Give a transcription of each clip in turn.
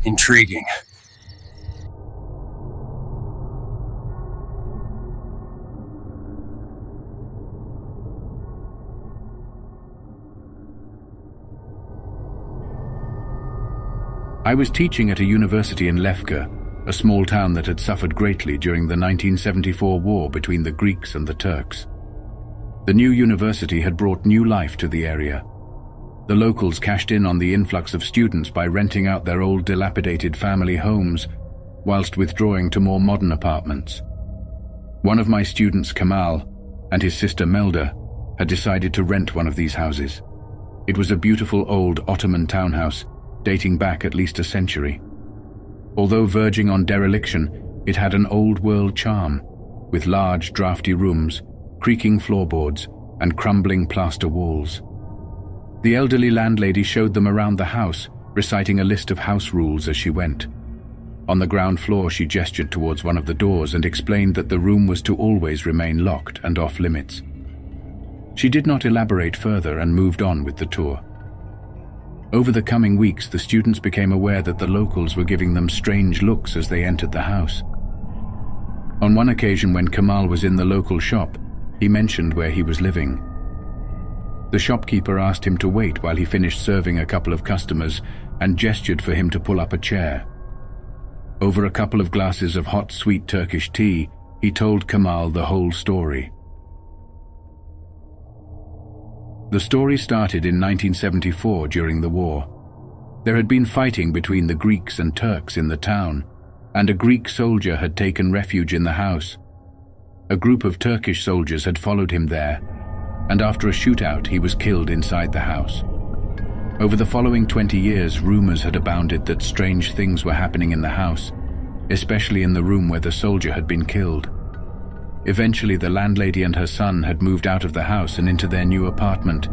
Intriguing. I was teaching at a university in Lefka, a small town that had suffered greatly during the 1974 war between the Greeks and the Turks. The new university had brought new life to the area. The locals cashed in on the influx of students by renting out their old dilapidated family homes, whilst withdrawing to more modern apartments. One of my students, Kamal, and his sister Melda, had decided to rent one of these houses. It was a beautiful old Ottoman townhouse, dating back at least a century. Although verging on dereliction, it had an old-world charm, with large, drafty rooms, creaking floorboards, and crumbling plaster walls. The elderly landlady showed them around the house, reciting a list of house rules as she went. On the ground floor, she gestured towards one of the doors and explained that the room was to always remain locked and off-limits. She did not elaborate further and moved on with the tour. Over the coming weeks, the students became aware that the locals were giving them strange looks as they entered the house. On one occasion when Kamal was in the local shop, he mentioned where he was living. The shopkeeper asked him to wait while he finished serving a couple of customers and gestured for him to pull up a chair. Over a couple of glasses of hot, sweet Turkish tea, he told Kamal the whole story. The story started in 1974 during the war. There had been fighting between the Greeks and Turks in the town, and a Greek soldier had taken refuge in the house. A group of Turkish soldiers had followed him there, and after a shootout he was killed inside the house. Over the following 20 years, rumors had abounded that strange things were happening in the house, especially in the room where the soldier had been killed. Eventually, the landlady and her son had moved out of the house and into their new apartment,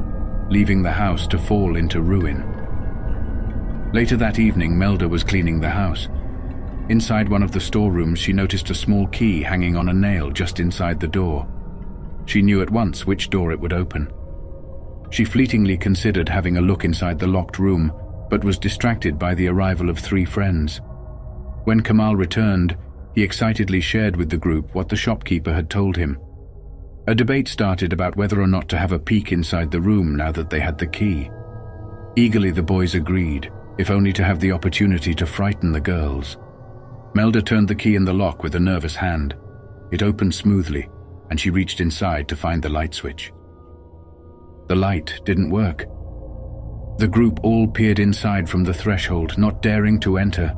leaving the house to fall into ruin. Later that evening, Melda was cleaning the house. Inside one of the storerooms, she noticed a small key hanging on a nail just inside the door. She knew at once which door it would open. She fleetingly considered having a look inside the locked room, but was distracted by the arrival of 3 friends. When Kamal returned, he excitedly shared with the group what the shopkeeper had told him. A debate started about whether or not to have a peek inside the room now that they had the key. Eagerly the boys agreed, if only to have the opportunity to frighten the girls. Melda turned the key in the lock with a nervous hand. It opened smoothly, and she reached inside to find the light switch. The light didn't work. The group all peered inside from the threshold, not daring to enter.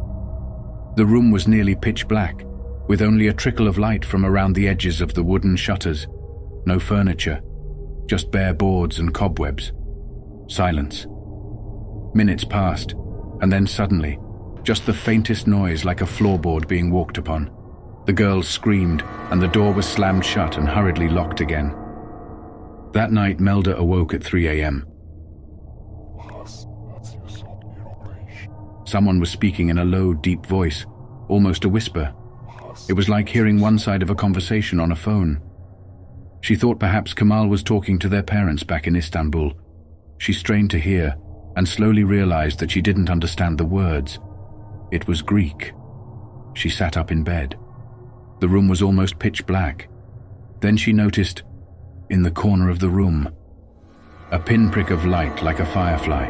The room was nearly pitch black, with only a trickle of light from around the edges of the wooden shutters. No furniture, just bare boards and cobwebs. Silence. Minutes passed, and then suddenly, just the faintest noise like a floorboard being walked upon. The girls screamed, and the door was slammed shut and hurriedly locked again. That night, Melda awoke at 3 a.m. Someone was speaking in a low, deep voice, almost a whisper. It was like hearing one side of a conversation on a phone. She thought perhaps Kamal was talking to their parents back in Istanbul. She strained to hear, and slowly realized that she didn't understand the words. It was Greek. She sat up in bed. The room was almost pitch black. Then she noticed, in the corner of the room, a pinprick of light like a firefly.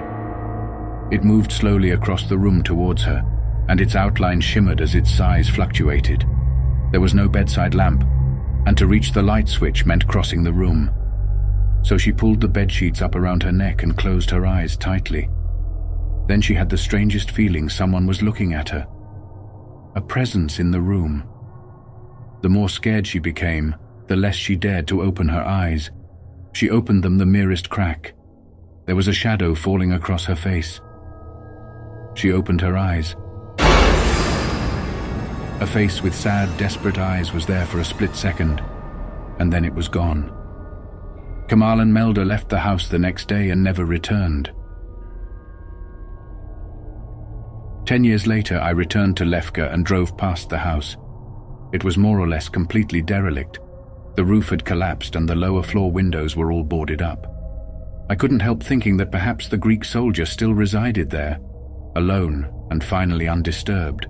It moved slowly across the room towards her, and its outline shimmered as its size fluctuated. There was no bedside lamp, and to reach the light switch meant crossing the room. So she pulled the bedsheets up around her neck and closed her eyes tightly. Then she had the strangest feeling someone was looking at her. A presence in the room. The more scared she became, the less she dared to open her eyes. She opened them the merest crack. There was a shadow falling across her face. She opened her eyes. A face with sad, desperate eyes was there for a split second, and then it was gone. Kamal and Melda left the house the next day and never returned. 10 years later, I returned to Lefka and drove past the house. It was more or less completely derelict. The roof had collapsed and the lower floor windows were all boarded up. I couldn't help thinking that perhaps the Greek soldier still resided there, alone and finally undisturbed.